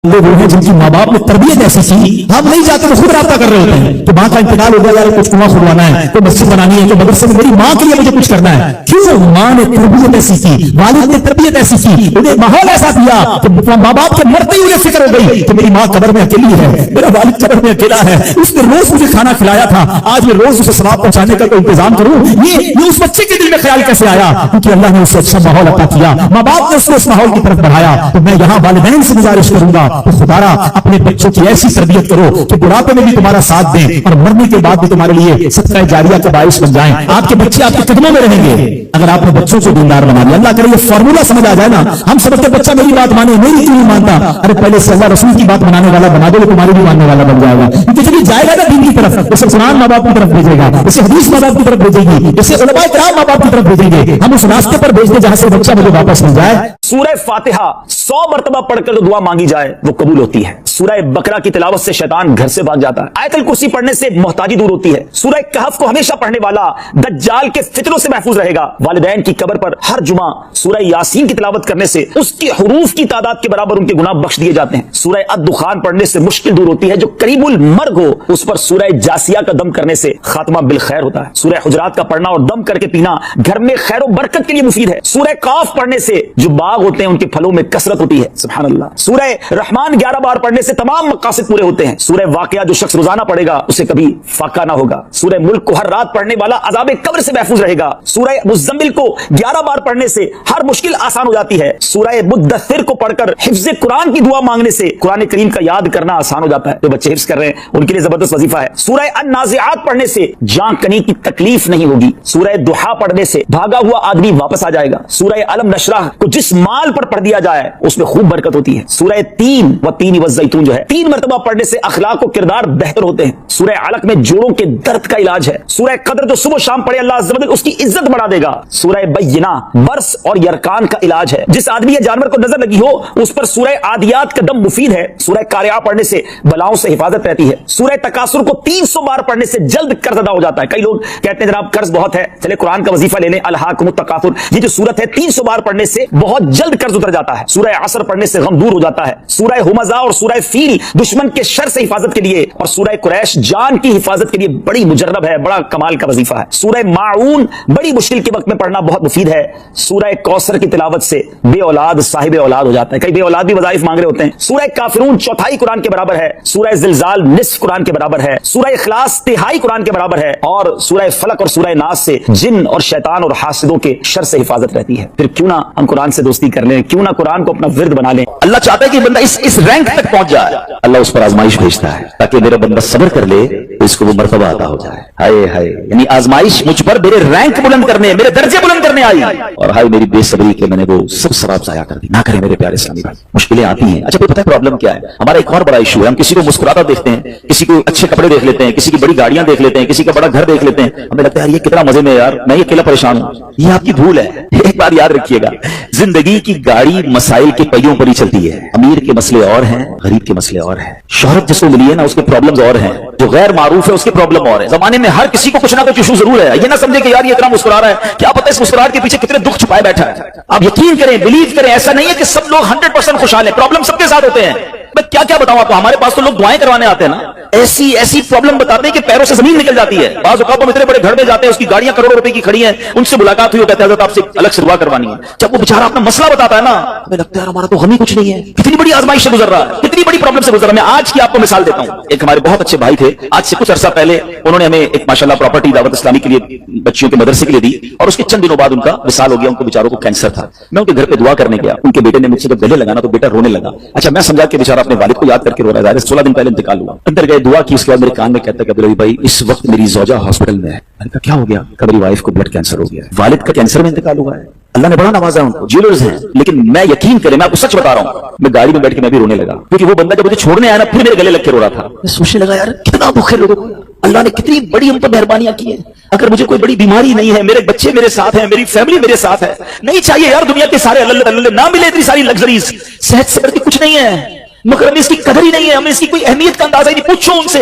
लोग हैं जिनकी माँ बाप ने तरबियत ऐसी की, हम नहीं जाते तो खुद रास्ता कर रहे होते हैं कि माँ का इंतकाल हो गया, यार कुछ कुआं खुदवाना है, तो मस्जिद बनानी है, तो मदरसे में मेरी माँ के लिए मुझे कुछ करना है। क्यों? माँ ने तरबियत ऐसी की, वालिद ने तरबियत ऐसी की, उन्हें माहौल ऐसा दिया कि माँ बाप के मरते ही उन्हें फिक्र हो गई कि मेरी माँ कब्र में अकेली है, मेरा वालिद कब्र में अकेला है, उसने रोज मुझे खाना खिलाया था, आज मैं रोज उसे सवाब पहुंचाने का इंतजाम करूं। ये उस बच्चे के दिल में ख्याल कैसे आया? क्योंकि अल्लाह ने उसे अच्छा माहौल अता किया, माँ बाप ने उसको उस माहौल की तरफ बढ़ाया। तो मैं यहाँ वालिदैन से गुजारिश करूंगा तो खुदारा अपने बच्चों की ऐसी तरबियत करो कि बुढ़ापे में भी तुम्हारा साथ दें और मरने के बाद भी तुम्हारे लिए सदका जारिया का बाइस बन जाएं। आपके बच्चे आपके कदमों में रहेंगे अगर आपने बच्चों को दीनदार बना लिया। अल्लाह करे ये फॉर्मूला समझ आ जाए ना, हम समझते बच्चा मेरी बात माने, मेरी क्यों नहीं मानता? अरे पहले से अल्लाह रसूल की बात मानने वाला बना दो, तुम्हारी भी मानने वाला बन जाएगा। क्योंकि जब जाएगा ना दीन की तरफ, उसे कुरान माँ बाप की तरफ भेजेगा, उसे हदीस माँ बाप की तरफ भेजेगी, उसे उलमाए किराम माँ बाप की तरफ भेजेंगे। हम उस रास्ते पर भेज दें जहां से बच्चा मुझे वापस मिल जाए। सूरह फातिहा 100 मरतबा पढ़कर जो दुआ मांगी जाए वो कबूल होती है। सूरह बकरा की तिलावत से शैतान घर से भाग जाता है। आयतल कुर्सी पढ़ने से मोहताजी दूर होती है। सूरह कहफ को हमेशा पढ़ने वाला दज्जाल के फितनों से महफूज रहेगा। वालिदैन की कब्र पर हर जुमा सूरह यासीन की तिलावत करने से उसकी हुरूफ की तादाद के बराबर उनके गुनाह बख्श दिए जाते हैं। सूरह अद-दुखान पढ़ने से मुश्किल दूर होती है। जो करीबुल मर्ग हो उस पर सूरह जासिया का दम करने से खात्मा बिल खैर होता है। सूरह हुजरात का पढ़ना और दम करके पीना घर में खैर और बरकत के लिए मुफीद है। सूरह काफ पढ़ने से जो बाग होते हैं उनके फलों में कसरत होती है। सुभान अल्लाह। सूरह रहमान 11 बार पढ़ने से तमाम मकासद पूरे होते हैं। सूरह वाक़िया जो शख्स रोजाना पढ़ेगा उसे कभी फाका ना होगा। सूरह मुल्क को हर रात पढ़ने वाला अज़ाब कब्र से महफूज रहेगा। सूरह मुज़्ज़म्मिल को 11 बार पढ़ने से हर मुश्किल आसान हो जाती है। सूरह मुद्दस्सिर को पढ़कर हिफ्ज़ कुरान की दुआ मांगने से कुरान करीम का याद करना आसान हो जाता है। जो बच्चे हिफ्ज़ कर रहे हैं उनके लिए जबरदस्त वजीफा है। सूरह अन-नाज़िआत पढ़ने से जान कनी की तकलीफ नहीं होगी। सूरह दुहा पढ़ने से भागा हुआ आदमी वापस आ जाएगा। सूरह अलम नशरह को जिस माल पर पढ़ दिया जाए उसमें खूब बरकत होती है। सूरह तीन व तीन वज़ैतून जो है 3 मरतबा पढ़ने से अखलाक और किरदार बेहतर होते हैं। सूरह अलक में जोड़ों के दर्द का इलाज है। सूरह कद्र जो सुबह शाम पढ़े अल्लाह अज़्ज़ा व जल उसकी इज्जत बढ़ा देगा। सूरह बय्यिना बर्स और यरकान का इलाज है। जिस आदमी या जानवर को नजर लगी हो उस पर सूरह आदियात का दम मुफीद है। सूरह कारिया पढ़ने से बलाओं से हिफाजत रहती है। सूरह तकासुर को 300 बार पढ़ने से जल्द कर्ज अदा हो जाता है। कई लोग कहते हैं जनाब कर्ज बहुत है, चले कुरान का वजीफा ले लें अलहाकुमुत तकासुर। ये जो सूरत है 300 बार पढ़ने से बहुत जल्द कर्ज उतर जाता है। सूरह असर पढ़ने से गम दूर हो जाता है। सूरह हुमज़ा और सूरह फील दुश्मन के शर से हिफाजत के लिए और सूरह कुरैश जान की हिफाजत के लिए बड़ी मुजर्रब है, बड़ा कमाल का वजीफा है। सूरह माऊन बड़ी मुश्किल के वक्त में पढ़ना बहुत मुफीद है। सूरह कौसर की तिलावत से बे औलाद साहिब औलाद हो जाता है। कई बे औलाद भी वज़ाइफ मांग रहे होते हैं। सूरह काफिरून चौथाई कुरान के बराबर है। सूरह ज़िलज़ाल निस्फ कुरान के बराबर है। सूरह इखलास तिहाई कुरान के बराबर है। और सूरह फलक और सूरह नास से जिन और शैतान और हासिदों के शर से हिफाजत रहती है। फिर क्यों ना हम कुरान से दोस्ती कर लें, क्यों ना कुरान को अपना विर्द बना लें। अल्लाह चाहता है कि बंदा इस रैंक तक पहुंच जाए। अल्लाह उस पर आजमाइश भेजता है ताकि मेरा बंदा सब्र कर ले तो इसको वो मर्तबा अता हो जाए। हाय हाय, यानी आजमाइश मुझ पर मेरे रैंक बुलंद करने, मेरे दर्जे बुलंद करने आई और हाय मेरी बेसब्री के मैंने वो सब सवाब जाया कर दी। ना करें मेरे प्यारे इस्लामी भाई, मुश्किलें आती हैं। अच्छा पता है प्रॉब्लम क्या है? हमारा एक और बड़ा इशू है, हम किसी को मुस्कुराता देखते हैं, किसी को अच्छे कपड़े देख लेते हैं, किसी की बड़ी गाड़ियां देख लेते हैं, किसी का बड़ा घर देख लेते हैं, हमें लगता है यार ये कितना मजे में, यार मैं अकेला परेशान हूं। ये आपकी भूल है। एक बार याद रखिएगा, जिंदगी की गाड़ी मसाइल के पहियों पर ही चलती है। अमीर के मसले और हैं, गरीब के मसले और हैं। शोहरत जिसको मिली है ना उसके प्रॉब्लम्स और हैं, जो गैर मारूफ है उसकी प्रॉब्लम और है। जमाने में हर किसी को कुछ ना कुछ इशू जरूर है। ये ना समझे कि यार ये इतना मुस्कुरा रहा है, क्या पता इस मुस्कुराहट के पीछे कितने दुख छुपाए बैठा है। आप यकीन करें, बिलीव करें, ऐसा नहीं है कि सब लोग 100% खुशहाल है। प्रॉब्लम सबके साथ होते हैं। मैं क्या क्या बताऊं आपको, हमारे पास तो लोग दुआएं करवाने आते हैं ना, ऐसी ऐसी प्रॉब्लम बताते हैं कि पैरों से जमीन निकल जाती है। बाज़ औक़ात हम इतने बड़े घर में जाते हैं, उसकी गाड़ियां करोड़ों रुपए की खड़ी हैं, उनसे मुलाकात हुई, कहते हैं हज़रत आपसे अलग से दुआ करवानी है। जब वो बेचारा अपना मसला बताता है ना, हमें लगता है हमारा तो गम ही कुछ नहीं है, कितनी बड़ी आजमाइश से गुजर रहा है, कितनी बड़ी प्रॉब्लम से गुजर रहा है। मैं आज की आपको मिसाल देता हूं। एक हमारे बहुत अच्छे भाई थे, आज से कुछ अरसा पहले उन्होंने हमें एक माशाल्लाह प्रॉपर्टी दावत इस्लामी के लिए बच्चियों के मदरसे के लिए दी और उसके चंद दिनों बाद उनका विसाल हो गया। उनको बेचारों को कैंसर था। मैं उनके घर पे दुआ करने गया, उनके बेटे ने मुझसे जब गले लगाना तो बेटा रोने लगा। अच्छा मैं समझा कि बेचारा अपने वालिद को याद करके रो रहा है, 16 दिन पहले इंतकाल हुआ। अंदर गए, दुआ की, उसके बाद मेरे कान में कहता है कि भाई इस वक्त मेरी ज़ौजा हॉस्पिटल में है। मैंने कहा क्या हो गया? मेरी वाइफ को ब्लड कैंसर हो गया। वालिद का कैंसर में इंतकाल हुआ है। अल्लाह ने बड़ा नवाजा उनको, ज्वेलर्स हैं, लेकिन मैं यकीन करें, मैं आपको सच बता रहा हूं, मैं गाड़ी में बैठ के मैं भी रोने लगा क्योंकि वो बंदा जब मुझे छोड़ने आया ना फिर मेरे गले लग के रो रहा था। मैं सोचने लगा यार कितना दुख है लोगों को, अल्लाह ने कितनी बड़ी हम पर मेहरबानियां की है। अगर मुझे कोई बड़ी बीमारी नहीं है, मेरे बच्चे मेरे साथ हैं, मेरी फैमिली मेरे साथ है, नहीं चाहिए यार दुनिया के सारे अल्लाह ना मिले इतनी सारी लग्जरीज, सेहत से बढ़ के कुछ नहीं है। मगर हमें इसकी कदर ही नहीं है, हमें इसकी कोई अहमियत का अंदाजा ही नहीं। पूछो उनसे,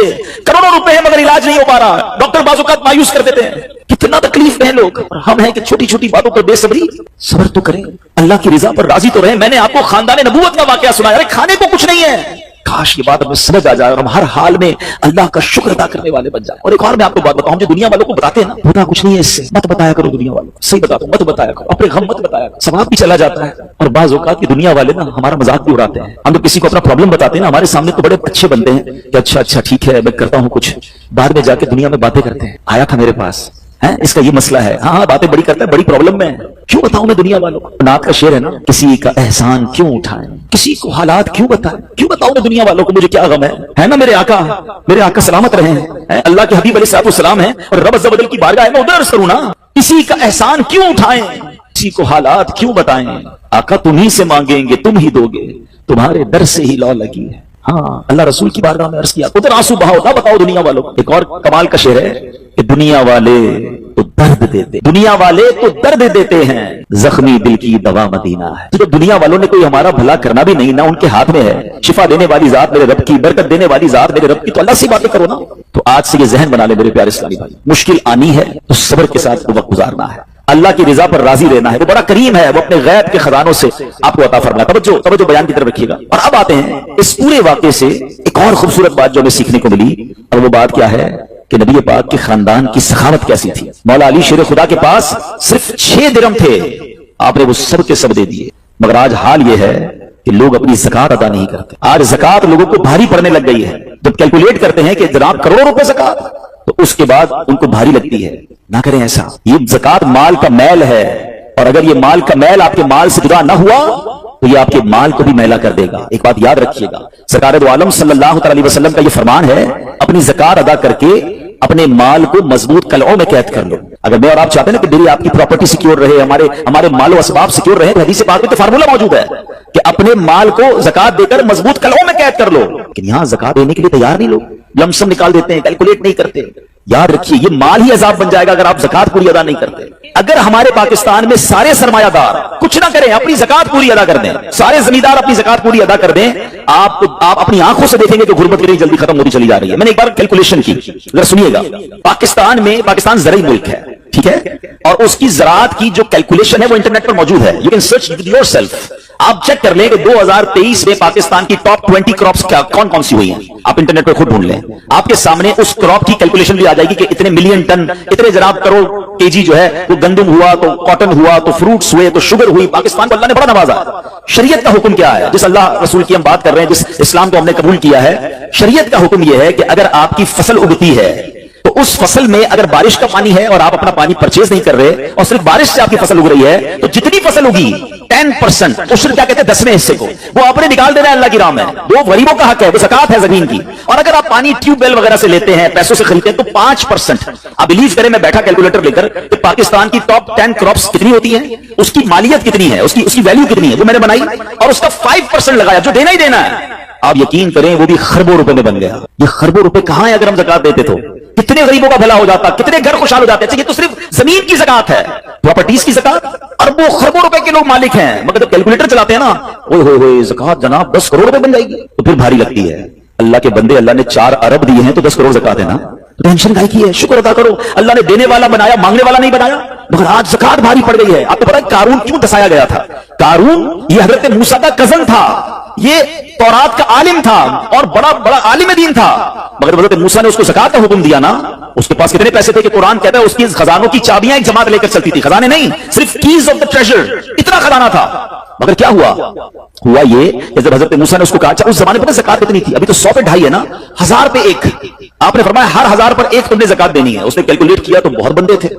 करोड़ों रुपए हैं मगर इलाज नहीं हो पा रहा, डॉक्टर बाजुकात मायूस कर देते हैं। कितना तकलीफ में है लोग, और हम हैं कि छोटी छोटी बातों पर बेसब्री। सब्र तो करें, अल्लाह की रिजा पर राजी तो रहे। मैंने आपको खानदान नबूवत का वाकया सुनाया, अरे खाने को कुछ नहीं है। काश ये बात हमें समझ आ जाए और हम हर हाल में अल्लाह का शुक्र अदा करने वाले बन जाए। और एक और मैं आपको बात बताऊं, हम जो दुनिया वालों को बताते हैं ना, होता कुछ नहीं है इससे। मत बताया करो दुनिया वालों को, सही बताता हूं, मत बताया करो, अपने गम मत बताया करो, सवाब भी चला जाता है। और बाज़ औक़ात की दुनिया वाले ना हमारा मजाक भी उड़ाते हैं। हम तो किसी को अपना प्रॉब्लम बताते हैं ना, हमारे सामने तो बड़े अच्छे बनते हैं कि अच्छा अच्छा ठीक है मैं करता हूं कुछ, बाद में जाके दुनिया में बातें करते हैं, आया था मेरे पास है, इसका ये मसला है, हाँ बातें बड़ी करता है, बड़ी प्रॉब्लम में है। क्यों बताऊं मैं दुनिया वालों को? नात का शेर है ना, किसी का एहसान क्यों उठाएं, किसी को हालात क्यों बताएं, क्यों बताऊं मैं दुनिया वालों को मुझे क्या गम है ना। मेरे आका सलामत रहे हैं, अल्लाह के हबीब अलैहिस्सलाम हैं और रब अज़्ज़ व जल की बारगाह है, मैं उधर अर्ज़ करूं ना, किसी का एहसान क्यों उठाएं, किसी को हालात क्यों बताएं। आका तुम्ही से मांगेंगे तुम ही दोगे, तुम्हारे दर से ही लौ लगी है। हाँ, अल्लाह रसूल की बारगाह में अर्ज किया, उधर आंसू बहाओ ना बताओ दुनिया वालों को। एक और कमाल का शेर है कि दुनिया वाले तो दर्द देते, दुनिया वाले तो दर्द देते हैं, जख्मी दिल की दवा मदीना है। तो दुनिया वालों ने कोई हमारा भला करना भी नहीं, ना उनके हाथ में है। शिफा देने वाली जात मेरे रब की, बरकत देने वाली जात मेरे रब की, तो अल्लाह से बातें करो ना। तो आज से ये जहन बना ले मेरे प्यारे इस्लामी भाई, मुश्किल आनी है तो सब्र के साथ वक्त गुजारना है, अल्लाह की रिजा पर राजी रहना है। वो बड़ा करीम है, वो अपने गैब के खजानों से आपको अता फरमाया। तवज्जो बयान की तरफ रखिएगा। और अब आते हैं इस पूरे वाकये से एक और खूबसूरत बात जो हमें सीखने को मिली, और वो बात क्या है कि नबी पाक के खानदान की सखावत कैसी थी। मौला अली शेर खुदा के पास सिर्फ 6 दिरहम थे, आपने वो सब के सब दे दिए। मगर आज हाल ये है कि लोग अपनी ज़कात अदा नहीं करते। आज ज़कात लोगों को भारी पड़ने लग गई है। जब कैलकुलेट करते हैं कि जनाब करोड़ों रुपए ज़कात, तो उसके बाद उनको भारी लगती है। ना करें ऐसा, ये ज़कात माल का मैल है, और अगर ये माल का मैल आपके माल से जुदा ना हुआ तो ये आपके माल को भी मैला कर देगा। एक बात याद रखिएगा, सरकार दो आलम सल्लल्लाहु अलैहि वसल्लम का ये फरमान है, अपनी ज़कात अदा करके अपने माल को मजबूत कलओं में कैद कर लो। अगर मैं और आप चाहते हैं ना कि मेरी आपकी प्रॉपर्टी सिक्योर रहे, हमारे मालो असबाब सिक्योर रहे, तो हदीस पाक में तो फार्मूला मौजूद है कि अपने माल को ज़कात देकर मजबूत कलओं में कैद कर लो। लेकिन यहां ज़कात देने के लिए तैयार नहीं लोग, लमसम निकाल देते हैं, कैलकुलेट नहीं करते। याद रखिए, ये माल ही अजाब बन जाएगा अगर आप ज़कात पूरी अदा नहीं करते। अगर हमारे पाकिस्तान में सारे सरमायादार कुछ ना करें, अपनी ज़कात पूरी अदा कर दें, सारे जमींदार अपनी ज़कात पूरी अदा कर दें, आप अपनी आंखों से देखेंगे कि गुर्बत कितनी जल्दी खत्म होती चली जा रही है। मैंने एक बार कैलकुलेशन की, अगर सुनिएगा, पाकिस्तान ज़रई मुल्क है, ठीक है, और उसकी ज़राअत की जो कैलकुलेशन है वो इंटरनेट पर मौजूद है, you can search with yourself. आप चेक कर लें कि 2023 में पाकिस्तान की टॉप 20 क्रॉप्स कौन कौन सी हुई हैं, आप इंटरनेट पर खुद ढूंढ लें, आपके सामने उस क्रॉप की कैलकुलेशन भी आ जाएगी कि इतने मिलियन टन, इतने जनाब करोड़ केजी जो है वो गंदम हुआ, तो कॉटन हुआ, तो फ्रूट्स हुए, तो शुगर हुई। पाकिस्तान को अल्लाह ने बड़ा नवाजा। शरीयत का हुक्म क्या है, जिस अल्लाह रसूल की हम बात कर रहे हैं, जिस इस्लाम को हमने कबूल किया है, शरीयत का हुक्म यह है कि अगर आपकी फसल उगती है तो उस फसल में अगर बारिश का पानी है और आप अपना पानी परचेज नहीं कर रहे और सिर्फ बारिश से आपकी फसल उग रही है, तो जितनी फसल उगी 10% उश्र क्या कहते हैं, 10वें हिस्से को वो आपने निकाल देना है अल्लाह की राह में। वो गरीबों का हक है, वो ज़कात है जमीन की। और अगर आप पानी ट्यूबवेल वगैरह से लेते हैं, पैसों से खरीदते हैं, तो 5%। आप बिलीव करें, मैं बैठा कैलकुलेटर लेकर कि पाकिस्तान की टॉप 10 क्रॉप्स कितनी होती हैं, उसकी मालियत कितनी है, उसकी वैल्यू कितनी है, वो मैंने बनाई और उसका 5% लगाया, जो देना ही देना है। आप यकीन करें वो भी खरबों रुपए में बन गया। ये खरबों रुपए कहां है, अगर हम ज़कात देते तो कितने गरीबों का भला हो जाता, कितने घर खुशहाल हो जाते। ये तो सिर्फ जमीन की ज़कात है, प्रॉपर्टीज की ज़कात अरबों खरबों रुपए के लोग मालिक हैं, मगर जब कैलकुलेटर चलाते हैं ना, ओए होए ज़कात जनाब 10 करोड़ रुपए बन जाएगी, तो फिर भारी लगती है। अल्लाह के बंदे, अल्लाह ने 4 अरब दिए हैं तो 10 करोड़ ज़कात है ना, तो टेंशन काहे की है, शुक्र अदा करो। अल्लाह ने देने वाला बनाया, मांगने वाला नहीं बनाया। मगर आज ज़कात भारी पड़ गई है। आपको पता है कारून क्यों दसाया गया था? कारून ये हजरत मूसा का कजन था, ये तौरात का आलिम था और बड़ा बड़ा आलिम दीन था, मगर हजरत मूसा ने उसको ज़कात का हुक्म दिया ना। उसके पास कितने पैसे थे कि कुरान कहता है उसकी खजानों की चाबियां एक जमात लेकर चलती थी, खजाने नहीं, सिर्फ कीज ऑफ द ट्रेजर, इतना खजाना था। मगर क्या हुआ ये कि जब हजरत मूसा ने उसको कहा, उस जमाने पर ज़कात कितनी थी, अभी तो 100 पे 2.5 है ना, 1000 पे 1। आपने फरमाया हर 1000 पर 1 तुमने ज़कात देनी है। उसने कैलकुलेट किया तो बहुत बंदे थे,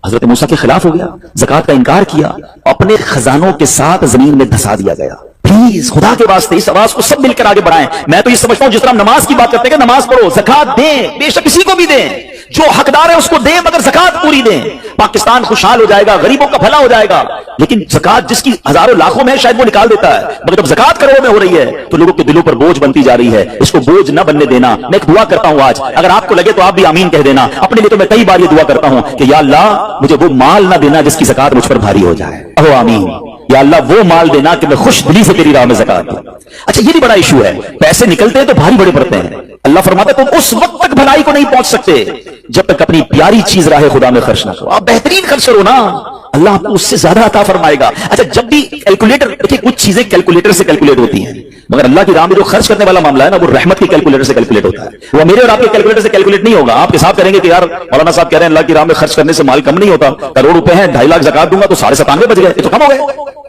हजरत मूसा के खिलाफ हो गया, ज़कात का इनकार किया, अपने खजानों के साथ जमीन में धंसा दिया गया। प्लीज खुदा के वास्ते इस आवाज को सब मिलकर आगे बढ़ाएं। मैं तो ये समझता हूं जिस तरह नमाज की बात करते हैं कि नमाज पढ़ो, ज़कात दें, बेशक किसी को भी दें, जो हकदार है उसको दें, मगर ज़कात पूरी दें। पाकिस्तान खुशहाल हो जाएगा, गरीबों का भला हो जाएगा। लेकिन ज़कात जिसकी हजारों लाखों में शायद वो निकाल देता है, मगर जब ज़कात करोड़ों में हो रही है तो लोगों के दिलों पर बोझ बनती जा रही है। इसको बोझ न बनने देना। मैं एक दुआ करता हूं आज, अगर आपको लगे तो आप भी आमीन कह देना। अपने लिए तो मैं कई बार ये दुआ करता हूं कि या अल्लाह मुझे वो माल ना देना जिसकी ज़कात मुझ पर भारी हो जाए। अहो आमीन। या अल्लाह वो माल देना कि मैं खुश दिली से तेरी राह में ज़कात दूं। अच्छा ये भी बड़ा इशू है, पैसे निकलते हैं तो भारी बड़े पड़ते हैं। अल्लाह फरमाता है तुम उस वक्त तक भलाई को नहीं पहुंच सकते जब तक अपनी प्यारी चीज राह खुदा में खर्च ना करो। आप बेहतरीन खर्च करो ना, अल्लाह आपको उससे ज्यादा अता फरमाएगा। अच्छा जब भी कैलकुलेटर, देखिए कुछ चीजें कैलकुलेटर से कैलकुलेट होती हैं, मगर अल्लाह की राह में जो खर्च करने वाला मामला है ना, वो रहमत की कैलकुलेटर से कैलकुलेट होता है। वो मेरे और आपके कैलकुलेटर से कैलकुलेट नहीं होगा। आप हिसाब करेंगे कि यार मौलाना साहब कह रहे हैं अल्लाह की राह में खर्च करने से माल कम नहीं होता, करोड़ रुपए हैं 2.5 लाख ज़कात दूंगा तो 97.5 बच गए, ये तो कम हो गए।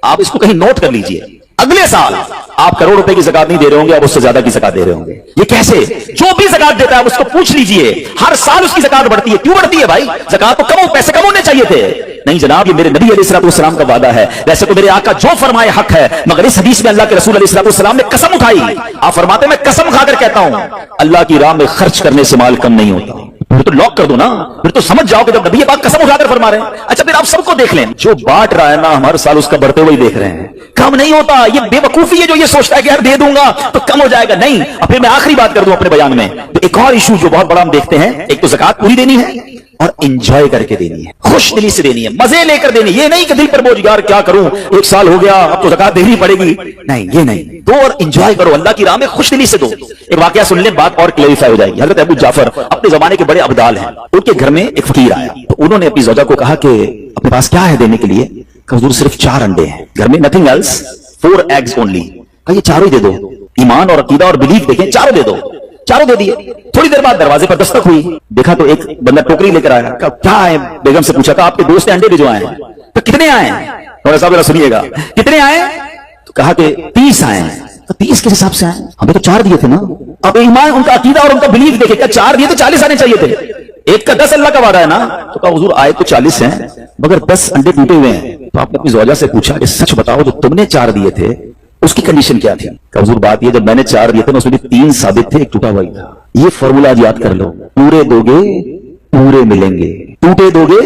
आप इसको कहीं नोट कर लीजिए, अगले साल आप करोड़ रुपए की ज़कात नहीं दे रहे होंगे, आप उससे ज्यादा की ज़कात दे रहे होंगे। ये कैसे? जो भी ज़कात देता है उसको पूछ लीजिए, हर साल उसकी ज़कात बढ़ती है। क्यों बढ़ती है भाई? ज़कात तो कम, पैसे कम होने चाहिए थे। नहीं जनाब, ये मेरे नबी अलैहिस्सलाम का वादा है। वैसे तो मेरे आका जो फरमाए हक है, मगर इस हदीस में अल्लाह के रसूल अलैहिस्सलाम ने कसम उठाई। आप फरमाते मैं कसम खाकर कहता हूं अल्लाह की राह में खर्च करने से माल कम नहीं होता। फिर तो लॉक कर दो ना, फिर तो समझ जाओ कि जब नबी पाक कसम उठाकर फरमा रहे हैं। अच्छा फिर आप सबको देख लें, जो बांट रहा है ना हम हर साल उसका बढ़ते हुए देख रहे हैं, कम नहीं होता। ये बेवकूफी है जो ये सोचता है कि यार दे दूंगा तो कम हो जाएगा। नहीं। अब फिर मैं आखिरी बात कर दूं अपने बयान में, तो एक और इशू जो बहुत बड़ा हम देखते हैं, एक तो ज़कात पूरी देनी है और एंजॉय करके देनी है, खुश दिली से देनी है, मजे लेकर देनी है। ये नहीं कि दिल पर बोझ, यार क्या करूं, 1 साल हो गया अब तो ज़कात देनी पड़ेगी। नहीं, ये नहीं। दो और एंजॉय करो, अल्लाह की राह में खुश दिली से दो। एक वाकया सुन ले, बात और क्लेरिफाई हो जाएगी। हजरत अबू जाफर अपने जमाने के बड़े अब्दाल हैं, उनके घर में एक फकीर आया, तो उन्होंने अपनी ज़ौजा को कहा कि अपने पास क्या है देने के लिए? हुजूर सिर्फ 4 अंडे हैं घर में, नथिंग एल्स, 4 eggs ओनली। ये चारों ही दे दो, ईमान और अकीदा और बिलीफ देखें, चारों दे दो। चारों दे दिए। थोड़ी देर बाद दरवाजे पर दस्तक हुई, देखा तो एक बंदा टोकरी लेकर आया। क्या है? बेगम से पूछा, था आपके दोस्त ने अंडे भिजवाए हैं। तो कितने आए? थोड़ा सा जरा सुनिएगा, कितने आए? तो कहा कि 30 आए हैं। तो 30 किस हिसाब से आए? हमें तो 4 दिए थे ना। अब ईमान, उनका अकीदा और उनका बिलीफ देखे, क्या 4 दिए तो 40 आने चाहिए थे। एक का 10 अल्लाह का वादा है ना। तो कहा हुजूर आए तो 40 हैं, मगर 10 अंडे टूटे हुए हैं। तो आपने अपनी ज़ौजा से पूछा कि सच बताओ जो तुमने 4 दिए थे उसकी कंडीशन क्या थी? हुजूर बात ये, जब मैंने 4 दिए थे ना उसमें भी 3 साबित थे, एक टूटा हुआ ही था। ये फॉर्मूला याद कर लो, पूरे दोगे पूरे मिलेंगे, टूटे दोगे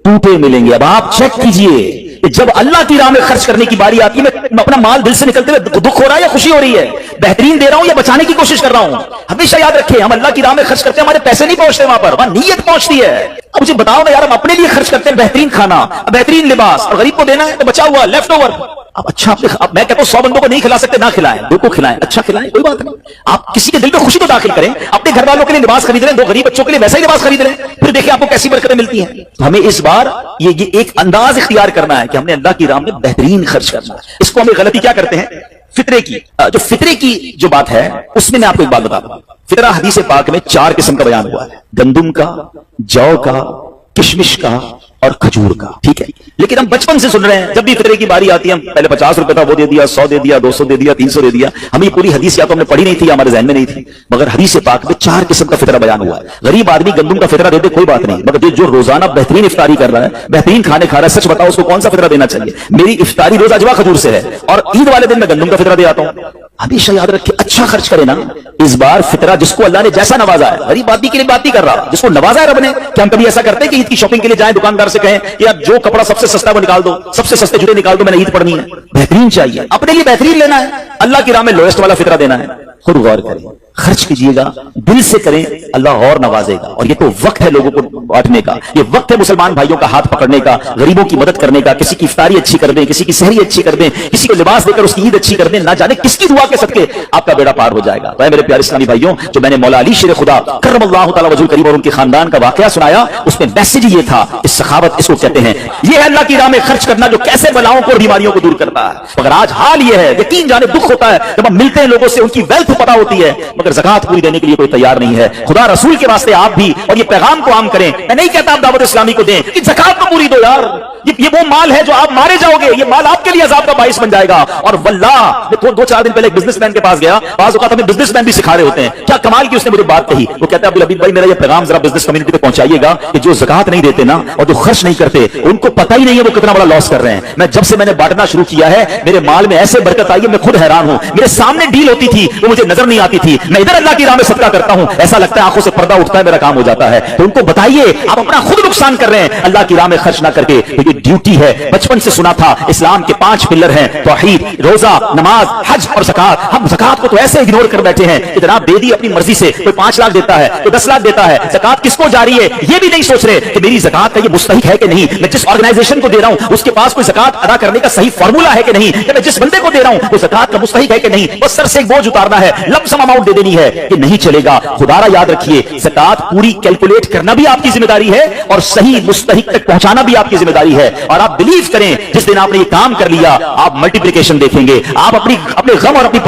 टूटे मिलेंगे। अब आप चेक कीजिए कि जब अल्लाह की राह में खर्च करने की बारी आती है, मैं अपना माल दिल से निकलते हुए दुख हो रहा है या खुशी हो रही है, बेहतरीन दे रहा हूं या बचाने की कोशिश कर रहा हूं। हमेशा याद रखें, हम अल्लाह की राह में खर्च करते हैं, हमारे पैसे नहीं पहुंचते वहां पर, वहां नीयत पहुंचती है। अब मुझे बताओ ना यार, हम अपने लिए खर्च करते हैं बेहतरीन खाना, बेहतरीन लिबास, और गरीब को देना है तो बचा हुआ लेफ्ट ओवर। अब अच्छा, अब मैं कहता हूं 100 बंदों को नहीं खिला सकते, ना खिलाएं, 2 को खिलाएं, अच्छा खिलाएं, कोई बात नहीं। आप किसी के दिल में खुशी तो दाखिल करें, अपने घर वालों के लिए लिबास खरीद रहे हैं, 2 गरीब बच्चों के लिए वैसा ही लिबास खरीद रहे हैं, फिर देखिए आपको कैसी बरकतें मिलती हैं। तो हमें इस बार ये एक अंदाज इख्तियार करना है कि हमने अल्लाह की राह में बेहतरीन खर्च करना है। इसको हमें गलती क्या करते हैं, फितरे की, जो फितरे की जो बात है उसमें मैं आपको एक बात बता दूं। फितरा हदीस पाक में 4 किस्म का बयान हुआ है, गंदुम का, जौ का, किशमिश का और खजूर का। ठीक है, लेकिन हम बचपन से सुन रहे हैं, जब भी फितरे की बारी आती है, हम पहले 50 रुपए था वो दे दिया, 100 दे दिया, 200 दे दिया, 300 दे दिया। हमें ये पूरी हदीस या तो हमने पढ़ी नहीं थी, हमारे ज़हन में नहीं थी, मगर हदीस पाक में 4 किस्म का फितरा बयान हुआ है। गरीब आदमी गंदुम का फितरा दे दे कोई बात नहीं, मगर जो रोजाना बेहतरीन इफ्तारी कर रहा है, बेहतरीन खाने खा रहा है, सच बताओ उसको कौन सा फितरा देना चाहिए? मेरी इफ्तारी रोज अजवा खजूर से है और ईद वाले दिन मैं गंदुम का फितरा दे आता हूं। हमेशा याद रखिए, अच्छा खर्च करे ना। इस बार फितरा जिसको अल्लाह ने जैसा नवाजा है, गरीब आदमी के लिए बात नहीं कर रहा, जिसको नवाजा है रब ने। क्या हम कभी ऐसा करते हैं कि ईद की शॉपिंग के लिए जाएं, दुकानदार से कहें कि यार जो कपड़ा सबसे सस्ता वो निकाल दो, सबसे सस्ते जूते निकाल दो, मैंने ईद पढ़नी है? बेहतरीन चाहिए, अपने लिए बेहतरीन लेना है, अल्लाह की राह में लोएस्ट वाला फितरा देना है। खुद गौर करें, खर्च कीजिएगा, दिल से करें, अल्लाह और नवाजेगा। और ये तो वक्त है लोगों को बांटने का, ये वक्त है मुसलमान भाइयों का हाथ पकड़ने का, गरीबों की मदद करने का, किसी की इफ्तारी अच्छी कर दें, किसी की सहरी अच्छी कर दें, किसी को लिबास देकर उसकी ईद अच्छी कर दें। ना जाने किसकी दुआ के सदके आपका बेड़ा पार हो जाएगा। तो मेरे प्यारे इस्लामी भाइयों, जो मैंने मौला अली शेर खुदा करमल्लाहु तआला वजहुल करीम और उनके खानदान का वाकया सुनाया, उसमें मैसेज ये था, इस सखावत इसको कहते हैं, ये है अल्लाह की राह में खर्च करना, जो कैसे बलाओं को और बीमारियों को दूर करता है। मगर आज हाल ये है, यकीन जाने दुख होता है जब हम मिलते हैं लोगों से, उनकी वेल्थ पता होती है, मगर ज़कात पूरी देने के लिए कोई तैयार नहीं है। खुदा रसूल के वास्ते आप भी और ये पैगाम को आम करें। मैं नहीं कहता आप दावत इस्लामी को दें कि ज़कात तो पूरी दो यार, ये वो माल है जो आप मारे जाओगे, ये माल आपके लिए अज़ाब का बाइस बन जाएगा। और वल्लाह, मैं 2-4 दिन पहले एक बिजनेसमैन के पास गया, बाज़ औक़ात हमें बिजनेसमैन भी सिखा रहे होते हैं, क्या कमाल की उसने मुझे बात कही। वो कहता है अब्दुल हबीब भाई, मेरा ये पैगाम जरा बिजनेस कम्युनिटी पे पहुंचाइएगा कि जो ज़कात नहीं देते ना और जो खर्च नहीं करते, उनको पता ही नहीं है वो कितना बड़ा लॉस कर रहे हैं। जब से मैंने बांटना शुरू किया है, मेरे माल में ऐसे बरकत आई है, मैं खुद हैरान हूं। मेरे सामने डील होती थी, वो मुझे नजर नहीं आती थी, मैं इधर अल्लाह की राह में सदका करता हूं, ऐसा लगता है आंखों से पर्दा उठता है, मेरा काम हो जाता है। तो उनको बताइए आप अपना खुद नुकसान कर रहे हैं अल्लाह की राह में खर्च ना करके। तो ये ड्यूटी है, बचपन से सुना था इस्लाम के 5 पिलर हैं, तौहीद, रोजा, नमाज, हज और ज़कात। हम ज़कात को तो ऐसे इग्नोर कर बैठे हैं, इतना दे दी अपनी मर्जी से, कोई 5 लाख देता है, कोई 10 लाख देता है, ज़कात किसको जारी है ये भी नहीं सोच रहे कि मेरी ज़कात का ये मुस्तहिक है कि नहीं, मैं जिस ऑर्गेनाइजेशन को दे रहा हूं उसके पास कोई ज़कात अदा करने का सही फार्मूला है कि नहीं, कि मैं जिस बंदे को दे रहा हूं वो ज़कात का मुस्तहिक है कि नहीं, बस सर से एक बोझ उतारना है, लमसम अमाउंट दे देनी है। ये नहीं चलेगा। खुदारा याद रखिए, ज़कात पूरी कैलकुलेट करना भी आपकी जिम्मेदारी है और सही मुस्तहिक तक पहुंचाना भी आपकी जिम्मेदारी है। और आप बिलीव करें, जिस दिन आपने ये काम कर लिया आप मल्टीप्लिकेशन देखेंगे, आप अपने गम और अपनी